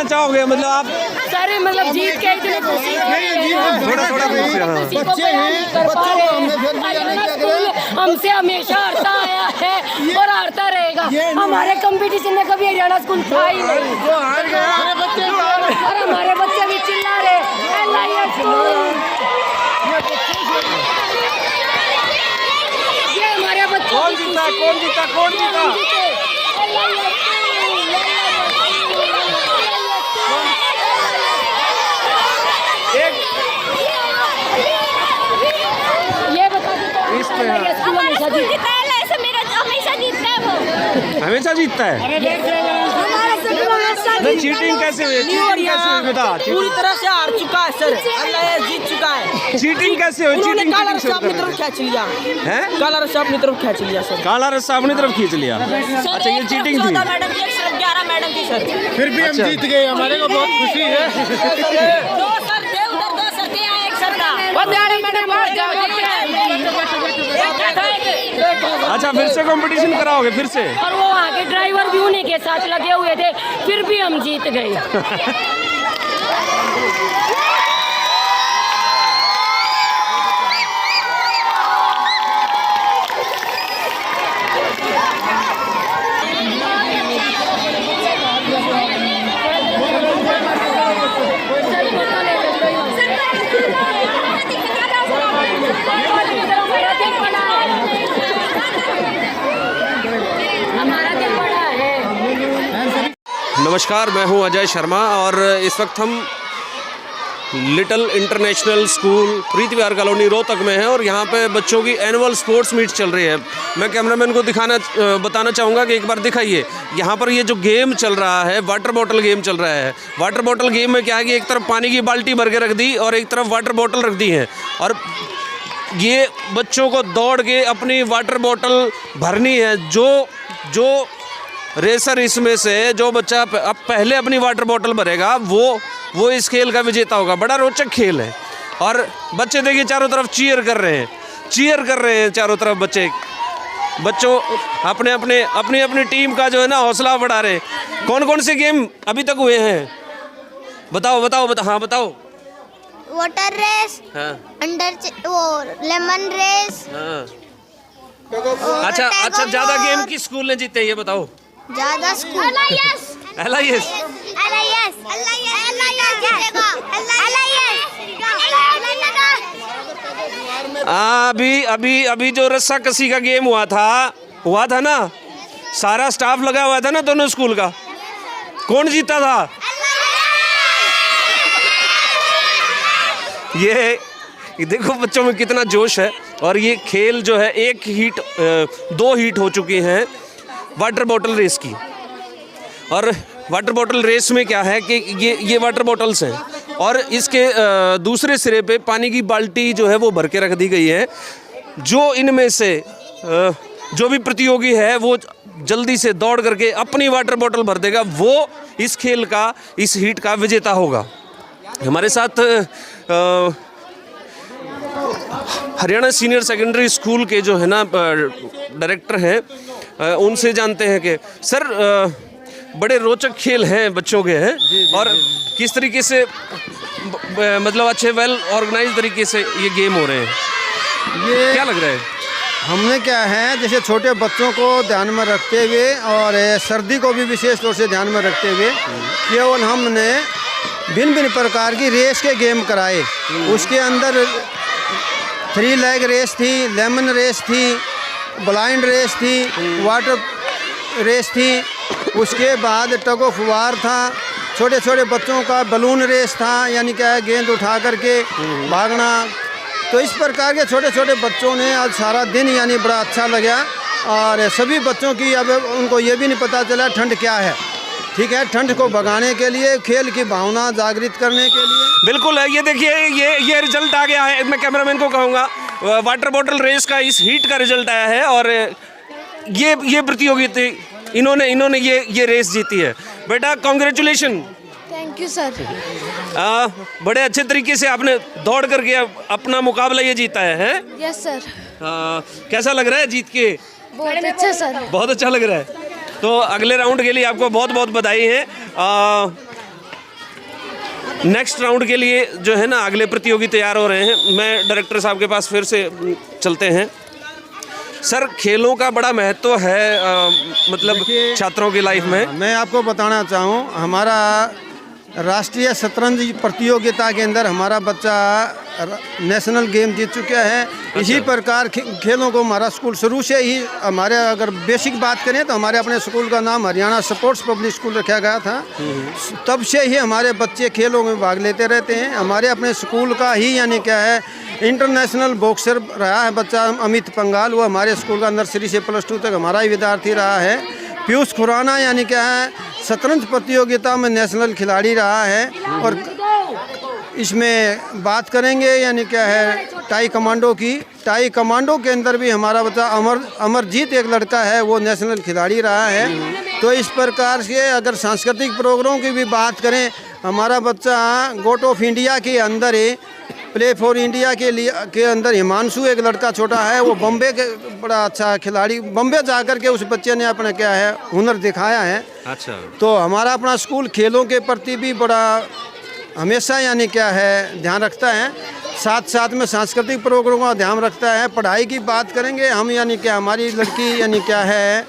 चाहोगे? मतलब आप सारे मतलब जीत के इतने खुशी थोड़ा बच्चे हमसे हमेशा हारता आया है और हारता रहेगा। हमारे कंपटीशन में कभी हरियाणा स्कूल था ही नहीं और हमारे बच्चे भी चिल्ला रहे LIS स्कूल। ये हमारे बच्चे कौन जीता? ये बता दो हमेशा जीतता है। चीटिंग कैसे हुई? बता। पूरी तरह से हार चुका है सर, LIS जीत चुका है। चीटिंग कैसे हुई? उन्होंने काला रस्सा अपनी तरफ खींच लिया है। काला रस्सा अपनी तरफ खींच लिया सर। काला रस्सा अपनी तरफ खींच लिया। अच्छा, ये चीटिंग थी। मैडम की 11 मैडम की सर। फिर भी हम जीत गए, हमारे को बहुत खुशी है। दो सर थे उधर, 2 सर थे, यहाँ 1 सर था। अच्छा, फिर से कंपटीशन कराओगे? फिर से? और वो वहाँ के ड्राइवर भी उन्हीं के साथ लगे हुए थे, फिर भी हम जीत गए। नमस्कार, मैं हूं अजय शर्मा और इस वक्त हम लिटिल इंटरनेशनल स्कूल प्रीति विहार कॉलोनी रोहतक में हैं और यहाँ पे बच्चों की एनुअल स्पोर्ट्स मीट चल रही है। मैं कैमरामैन को बताना चाहूँगा कि एक बार दिखाइए। यहाँ पर ये जो गेम चल रहा है, वाटर बॉटल गेम चल रहा है। वाटर बॉटल गेम में क्या है कि एक तरफ पानी की बाल्टी भर के रख दी और एक तरफ वाटर बॉटल रख दी है और ये बच्चों को दौड़ के अपनी वाटर बॉटल भरनी है। जो रेसर इसमें से जो बच्चा अब पहले अपनी वाटर बॉटल भरेगा वो इस खेल का विजेता होगा। बड़ा रोचक खेल है और बच्चे देखिए चारों तरफ चीयर कर रहे हैं चारों तरफ बच्चों अपनी टीम का जो है ना हौसला बढ़ा रहे हैं। कौन से गेम अभी तक हुए हैं? बताओ। हाँ बताओ। वाटर रेस, हाँ। Layamon race. हाँ। अच्छा, ज़्यादा गेम किस स्कूल ने जीते ये बताओ? ज्यादा स्कूल LIS। अभी जो रस्सा कसी का गेम हुआ था ना, सारा स्टाफ लगा हुआ था ना दोनों स्कूल का। कौन जीता था? ये देखो बच्चों में कितना जोश है। और ये खेल जो है 2 हीट हो चुकी हैं वाटर बॉटल रेस की। और वाटर बॉटल रेस में क्या है कि ये वाटर बॉटल्स हैं और इसके दूसरे सिरे पे पानी की बाल्टी जो है वो भर के रख दी गई है। जो इनमें से जो भी प्रतियोगी है वो जल्दी से दौड़ करके अपनी वाटर बॉटल भर देगा, वो इस खेल का, इस हीट का विजेता होगा। हमारे साथ हरियाणा सीनियर सेकेंडरी स्कूल के जो है ना डायरेक्टर हैं, उनसे जानते हैं कि सर बड़े रोचक खेल हैं बच्चों के हैं और किस तरीके से मतलब अच्छे वेल ऑर्गेनाइज तरीके से ये गेम हो रहे हैं, ये क्या लग रहा है? हमने क्या है, जैसे छोटे बच्चों को ध्यान में रखते हुए और सर्दी को भी विशेष तौर से ध्यान में रखते हुए केवल हमने भिन्न प्रकार की रेस के गेम कराए। उसके अंदर 3 लेग रेस थी, लेमन रेस थी, ब्लाइंड रेस थी, वाटर रेस थी, उसके बाद टग ऑफ वार था, छोटे छोटे बच्चों का बलून रेस था, यानी क्या है गेंद उठा करके भागना। तो इस प्रकार के छोटे छोटे बच्चों ने आज सारा दिन यानी बड़ा अच्छा लगा। और सभी बच्चों की अब उनको ये भी नहीं पता चला ठंड क्या है। ठीक है, ठंड को भगाने के लिए, खेल की भावना जागृत करने के लिए। बिल्कुल है। ये देखिए ये रिजल्ट आ गया है। मैं कैमरामैन को कहूँगा वाटर बॉटल रेस का इस हीट का रिजल्ट आया है और ये प्रतियोगिता इन्होंने ये रेस जीती है। बेटा कॉन्ग्रेचुलेशन। Thank you sir. बड़े अच्छे तरीके से आपने दौड़ करके अपना मुकाबला ये जीता है? Yes sir. कैसा लग रहा है जीत के? बहुत अच्छा सर। बहुत अच्छा लग रहा है। तो अगले राउंड के लिए आपको बहुत बहुत बधाई है। नेक्स्ट राउंड के लिए जो है ना अगले प्रतियोगी तैयार हो रहे हैं। मैं डायरेक्टर साहब के पास फिर से चलते हैं। सर, खेलों का बड़ा महत्व है मतलब छात्रों की लाइफ में। मैं आपको बताना चाहूँ, हमारा राष्ट्रीय शतरंज प्रतियोगिता के अंदर हमारा बच्चा नेशनल गेम जीत चुका है। इसी प्रकार खेलों को हमारा स्कूल शुरू से ही, हमारे अगर बेसिक बात करें तो हमारे अपने स्कूल का नाम हरियाणा स्पोर्ट्स पब्लिक स्कूल रखा गया था। तब से ही हमारे बच्चे खेलों में भाग लेते रहते हैं। हमारे अपने स्कूल का ही यानी क्या है इंटरनेशनल बॉक्सर रहा है बच्चा अमित पंगाल, वो हमारे स्कूल का नर्सरी से +2 तक हमारा ही विद्यार्थी रहा है। पीयूष खुराना यानी क्या है शतरंज प्रतियोगिता में नेशनल खिलाड़ी रहा है। और इसमें बात करेंगे यानी क्या है टाई कमांडो की, टाई कमांडो के अंदर भी हमारा बच्चा अमरजीत एक लड़का है, वो नेशनल खिलाड़ी रहा है। तो इस प्रकार से अगर सांस्कृतिक प्रोग्राम की भी बात करें, हमारा बच्चा गोट ऑफ इंडिया के अंदर ही प्ले फॉर इंडिया के अंदर हिमांशु एक लड़का छोटा है, वो बम्बे के बड़ा अच्छा खिलाड़ी, बम्बे जाकर के उस बच्चे ने अपना क्या है हुनर दिखाया है। अच्छा, तो हमारा अपना स्कूल खेलों के प्रति भी बड़ा हमेशा यानी क्या है ध्यान रखता है, साथ साथ में सांस्कृतिक प्रोग्राम का ध्यान रखता है। पढ़ाई की बात करेंगे हम यानी क्या हमारी लड़की यानी क्या है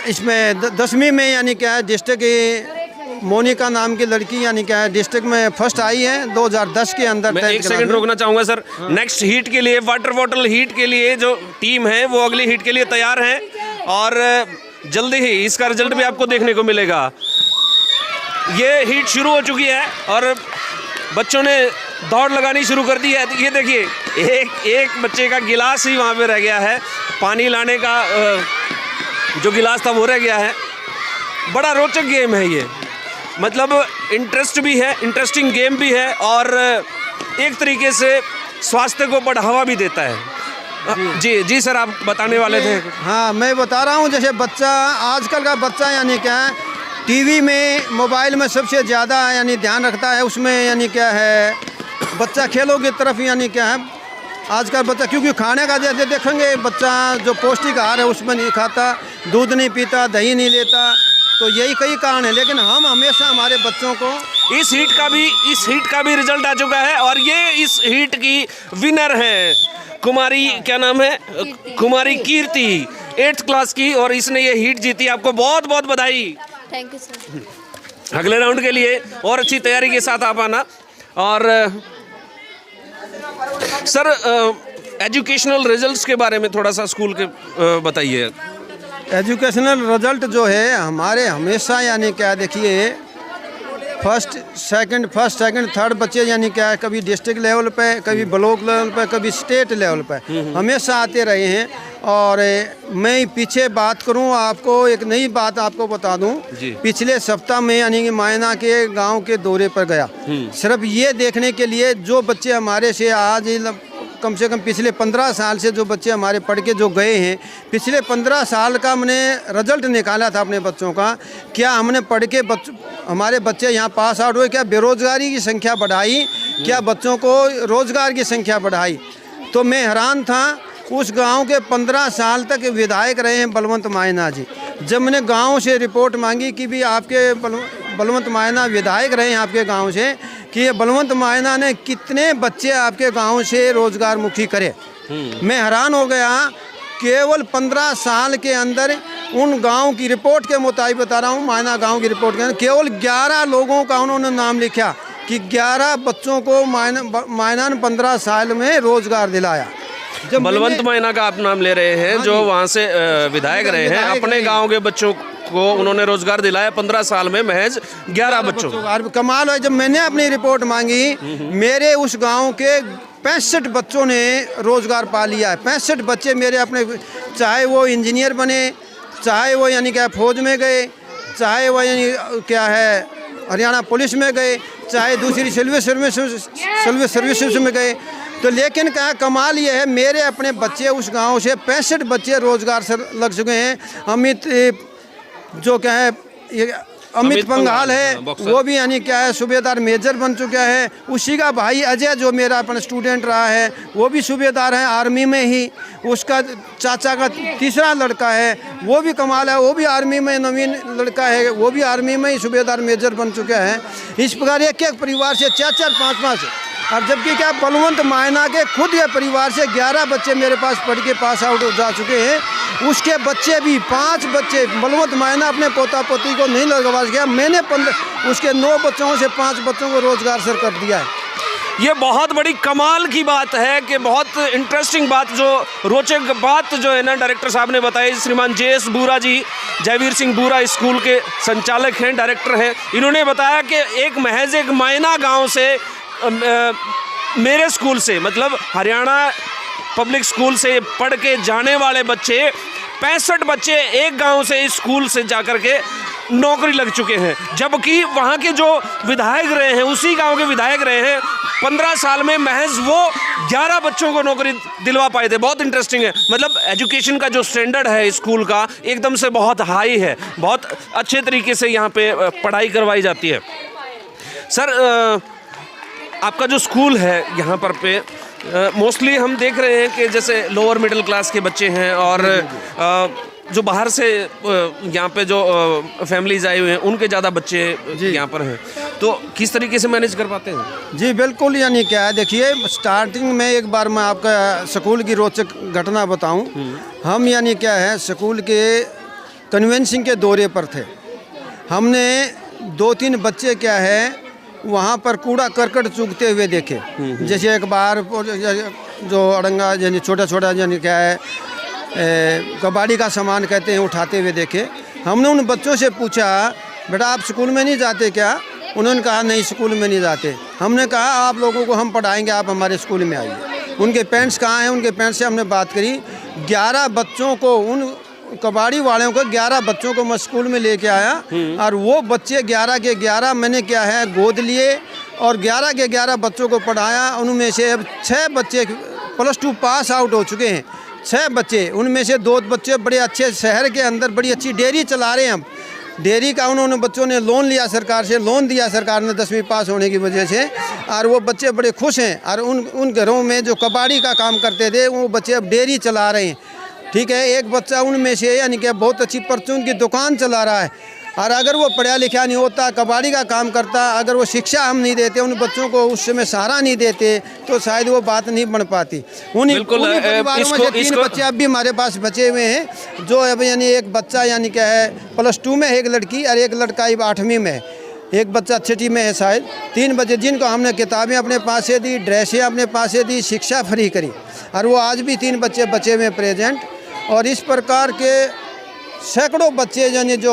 इसमें 10वीं में यानी क्या है डिस्ट्रिक्ट मोनिका नाम की लड़की यानी क्या है डिस्ट्रिक्ट में फर्स्ट आई है 2010 के अंदर। मैं 1 सेकंड रोकना चाहूँगा सर। नेक्स्ट हीट के लिए, वाटर बॉटल हीट के लिए जो टीम है वो अगली हीट के लिए तैयार है और जल्दी ही इसका रिजल्ट भी आपको देखने को मिलेगा। ये हीट शुरू हो चुकी है और बच्चों ने दौड़ लगानी शुरू कर दी है। ये देखिए एक बच्चे का गिलास ही वहाँ पे रह गया है, पानी लाने का जो गिलास था वो रह गया है। बड़ा रोचक गेम है ये, मतलब इंटरेस्ट भी है, इंटरेस्टिंग गेम भी है और एक तरीके से स्वास्थ्य को बढ़ावा भी देता है। जी सर, आप बताने वाले थे। हाँ, मैं बता रहा हूँ जैसे बच्चा आजकल का बच्चा यानी क्या है टीवी में मोबाइल में सबसे ज़्यादा यानी ध्यान रखता है, उसमें यानी क्या है बच्चा खेलों की तरफ यानी क्या है आजकल बच्चा, क्योंकि खाने का जैसे देखेंगे बच्चा जो पौष्टिक आहार है उसमें नहीं खाता, दूध नहीं पीता, दही नहीं लेता, तो यही कई कारण है। लेकिन हम हमेशा हमारे बच्चों को इस हीट का भी रिजल्ट आ चुका है और ये इस हीट की विनर है कुमारी, क्या नाम है, कुमारी कीर्ति, 8th क्लास की, और इसने ये हीट जीती। आपको बहुत बहुत बधाई। Thank you sir. अगले राउंड के लिए और अच्छी तैयारी के साथ आप आना। और सर, एजुकेशनल रिजल्ट्स के बारे में थोड़ा सा स्कूल के बताइए। एजुकेशनल रिजल्ट जो है हमारे हमेशा यानी क्या देखिए फर्स्ट सेकंड, थर्ड बच्चे यानी क्या है कभी डिस्ट्रिक्ट लेवल पे, कभी ब्लॉक लेवल पे, कभी स्टेट लेवल पे हमेशा आते रहे हैं। और मैं पीछे बात करूं, आपको एक नई बात आपको बता दूं, पिछले सप्ताह में यानी कि मायना के गांव के दौरे पर गया, सिर्फ ये देखने के लिए जो बच्चे हमारे से आज कम से कम पिछले 15 साल से जो बच्चे हमारे पढ़ के जो गए हैं, पिछले 15 साल का हमने रिजल्ट निकाला था अपने बच्चों का। क्या हमने पढ़ के हमारे बच्चे यहाँ पास आउट हुए, क्या बेरोज़गारी की संख्या बढ़ाई, क्या बच्चों को रोज़गार की संख्या बढ़ाई। तो मैं हैरान था, उस गांव के 15 साल तक विधायक रहे हैं बलवंत मायना जी। जब मैंने गांव से रिपोर्ट मांगी कि भी आपके बलवंत मायना विधायक रहे हैं आपके गांव से, कि ये बलवंत मायना ने कितने बच्चे आपके गांव से रोजगार मुखी करे, मैं हैरान हो गया। केवल 15 साल के अंदर उन गांव की रिपोर्ट के मुताबिक बता रहा हूँ, मायना गांव की रिपोर्ट के अंदर केवल 11 लोगों का उन्होंने नाम लिखा कि 11 बच्चों को मायना ने 15 साल में रोजगार दिलाया। जब बलवंत मायना का आप नाम ले रहे हैं, जो वहाँ से विधायक रहे हैं, अपने गांव के बच्चों को उन्होंने रोजगार दिलाया 15 साल में, महज 11 बच्चों को। कमाल है। जब मैंने अपनी रिपोर्ट मांगी, मेरे उस गांव के 65 बच्चों ने रोजगार पा लिया है। 65 बच्चे मेरे अपने, चाहे वो इंजीनियर बने, चाहे वो यानी क्या फौज में गए, चाहे वो यानी क्या है हरियाणा पुलिस में गए, चाहे दूसरी सर्विसेज में गए। तो लेकिन क्या कमाल ये है, मेरे अपने बच्चे उस गांव से 65 बच्चे रोजगार से लग चुके हैं। अमित जो क्या है ये अमित पंघाल है, बॉक्सर। वो भी यानी क्या है सूबेदार मेजर बन चुका है। उसी का भाई अजय जो मेरा अपन स्टूडेंट रहा है वो भी सूबेदार है आर्मी में ही। उसका चाचा का तीसरा लड़का है वो भी कमाल है, वो भी आर्मी में, नवीन लड़का है वो भी आर्मी में ही सूबेदार मेजर बन चुका है। इस प्रकार एक एक परिवार से 4-4, 5-5 और जबकि क्या बलवंत मायना के खुद ये परिवार से 11 बच्चे मेरे पास पढ़ के पास आउट हो जा चुके हैं। उसके बच्चे भी 5 बच्चे बलवंत मायना अपने पोता पोती को नहीं लगवा गया, मैंने उसके 9 बच्चों से 5 बच्चों को रोजगार सर कर दिया है। ये बहुत बड़ी कमाल की बात है कि बहुत इंटरेस्टिंग बात, जो रोचक बात जो है ना डायरेक्टर साहब ने बताई। श्रीमान JS बूरा जी, जयवीर सिंह बूरा स्कूल के संचालक हैं, डायरेक्टर हैं। इन्होंने बताया कि एक महज एक मायना गांव से मेरे स्कूल से, मतलब हरियाणा पब्लिक स्कूल से पढ़ के जाने वाले बच्चे 65 बच्चे एक गांव से इस स्कूल से जाकर के नौकरी लग चुके हैं। जबकि वहाँ के जो विधायक रहे हैं, उसी गांव के विधायक रहे हैं, 15 साल में महज वो 11 बच्चों को नौकरी दिलवा पाए थे। बहुत इंटरेस्टिंग है, मतलब एजुकेशन का जो स्टैंडर्ड है स्कूल का एकदम से बहुत हाई है, बहुत अच्छे तरीके से यहाँ पे पढ़ाई करवाई जाती है। सर आपका जो स्कूल है यहाँ पर पे मोस्टली हम देख रहे हैं कि जैसे लोअर मिडिल क्लास के बच्चे हैं और जो बाहर से यहाँ पे जो फैमिलीज आए हुए हैं उनके ज़्यादा बच्चे यहाँ पर हैं, तो किस तरीके से मैनेज कर पाते हैं? जी बिल्कुल, यानी क्या है देखिए, स्टार्टिंग में एक बार मैं आपका स्कूल की रोचक घटना बताऊं। हम यानी क्या है स्कूल के कन्वेंसिंग के दौरे पर थे। हमने 2-3 बच्चे क्या है वहाँ पर कूड़ा करकट चूगते हुए देखे। जैसे एक बार जो अड़ंगा यानी छोटा छोटा यानी क्या है कबाड़ी का सामान कहते हैं उठाते हुए देखे। हमने उन बच्चों से पूछा, बेटा आप स्कूल में नहीं जाते क्या? उन्होंने कहा नहीं स्कूल में नहीं जाते। हमने कहा आप लोगों को हम पढ़ाएंगे, आप हमारे स्कूल में आइए। उनके पेरेंट्स कहाँ हैं? उनके पेरेंट्स से हमने बात करी। 11 बच्चों को, उन कबाड़ी वालों को 11 बच्चों को मैं स्कूल में लेके आया और वो बच्चे 11 के 11 मैंने क्या है गोद लिए और 11 के 11 बच्चों को पढ़ाया। उनमें से अब 6 बच्चे +2 पास आउट हो चुके हैं। 6 बच्चे, उनमें से 2 बच्चे बड़े अच्छे शहर के अंदर बड़ी अच्छी डेयरी चला रहे हैं। अब डेयरी का उन्होंने बच्चों ने लोन लिया, सरकार से लोन दिया सरकार ने 10वीं पास होने की वजह से, और वो बच्चे बड़े खुश हैं। और उन घरों में जो कबाड़ी का काम करते थे वो बच्चे अब डेयरी चला रहे हैं। ठीक है, एक बच्चा उनमें से यानी कि बहुत अच्छी परचून की दुकान चला रहा है। और अगर वो पढ़ा लिखा नहीं होता, कबाड़ी का काम करता, अगर वो शिक्षा हम नहीं देते, उन बच्चों को उस समय सहारा नहीं देते, तो शायद वो बात नहीं बन पाती। उन्हीं परिवारों में से 3 बच्चे अब भी हमारे पास बचे हुए हैं, जो अब यानी एक बच्चा यानी क्या है +2 में, एक लड़की और एक लड़का अब 8वीं में है, एक बच्चा 6ठी में है शायद। 3 बच्चे जिनको हमने किताबें अपने पास से दी, ड्रेसें अपने पास से दी, शिक्षा फ्री करी, और वो आज भी 3 बच्चे बचे हुए प्रेजेंट। और इस प्रकार के सैकड़ों बच्चे यानी जो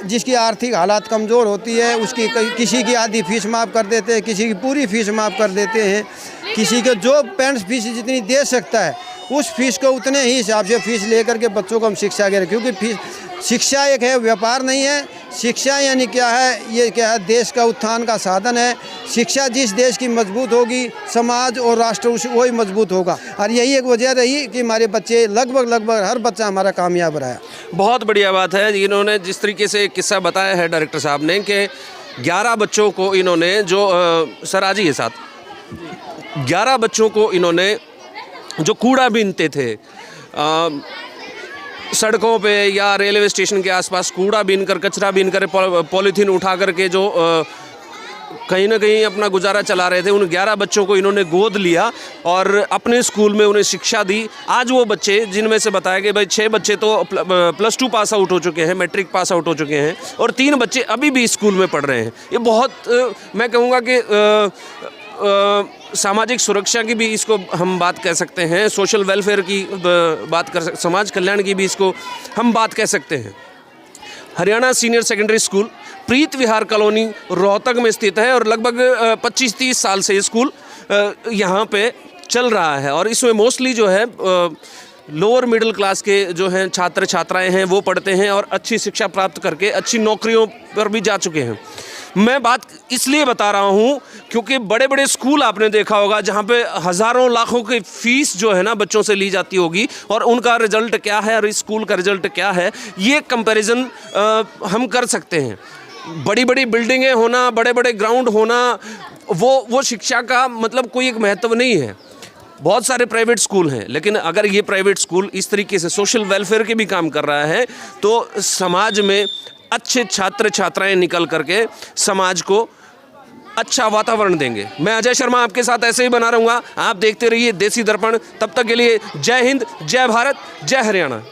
जिसकी आर्थिक हालात कमज़ोर होती है, उसकी किसी की आधी फीस माफ़ कर देते हैं, किसी की पूरी फीस माफ़ कर देते हैं, किसी के जो पेरेंट्स फीस जितनी दे सकता है उस फीस को उतने ही हिसाब से फीस लेकर के बच्चों को हम शिक्षा दे रहे। क्योंकि शिक्षा एक है, व्यापार नहीं है। शिक्षा यानी क्या है, ये क्या है देश का उत्थान का साधन है। शिक्षा जिस देश की मजबूत होगी, समाज और राष्ट्र वही मजबूत होगा। और यही एक वजह रही कि हमारे बच्चे लगभग हर बच्चा हमारा कामयाब रहा। बहुत बढ़िया बात है। इन्होंने जिस तरीके से एक किस्सा बताया है डायरेक्टर साहब ने कि 11 बच्चों को इन्होंने जो सर आज ही है साथ 11 बच्चों को इन्होंने जो कूड़ा बीनते थे, सड़कों पे या रेलवे स्टेशन के आसपास कूड़ा बीनकर, कचरा बीनकर, पॉलीथीन उठा करके जो कहीं ना कहीं अपना गुजारा चला रहे थे, उन 11 बच्चों को इन्होंने गोद लिया और अपने स्कूल में उन्हें शिक्षा दी। आज वो बच्चे, जिनमें से बताया कि भाई 6 बच्चे तो +2 पास आउट हो चुके हैं, मैट्रिक पास आउट हो चुके हैं, और 3 बच्चे अभी भी स्कूल में पढ़ रहे हैं। ये बहुत मैं कहूँगा कि सामाजिक सुरक्षा की भी इसको हम बात कह सकते हैं, सोशल वेलफेयर की बात कर सकते, समाज कल्याण की भी इसको हम बात कह सकते हैं। हरियाणा सीनियर सेकेंडरी स्कूल प्रीत विहार कॉलोनी रोहतक में स्थित है और लगभग 25-30 साल से ये स्कूल यहाँ पे चल रहा है। और इसमें मोस्टली जो है लोअर मिडिल क्लास के जो हैं छात्र छात्राएं हैं वो पढ़ते हैं और अच्छी शिक्षा प्राप्त करके अच्छी नौकरियों पर भी जा चुके हैं। मैं बात इसलिए बता रहा हूँ क्योंकि बड़े बड़े स्कूल आपने देखा होगा जहाँ पे हज़ारों लाखों की फ़ीस जो है ना बच्चों से ली जाती होगी, और उनका रिज़ल्ट क्या है और इस स्कूल का रिज़ल्ट क्या है, ये कंपैरिजन हम कर सकते हैं। बड़ी बड़ी बिल्डिंगें होना, बड़े बड़े ग्राउंड होना, वो शिक्षा का मतलब कोई एक महत्व नहीं है। बहुत सारे प्राइवेट स्कूल हैं, लेकिन अगर ये प्राइवेट स्कूल इस तरीके से सोशल वेलफेयर के भी काम कर रहा है तो समाज में अच्छे छात्र छात्राएं निकल करके समाज को अच्छा वातावरण देंगे। मैं अजय शर्मा आपके साथ ऐसे ही बना रहूँगा। आप देखते रहिए देसी दर्पण। तब तक के लिए जय हिंद, जय भारत, जय हरियाणा।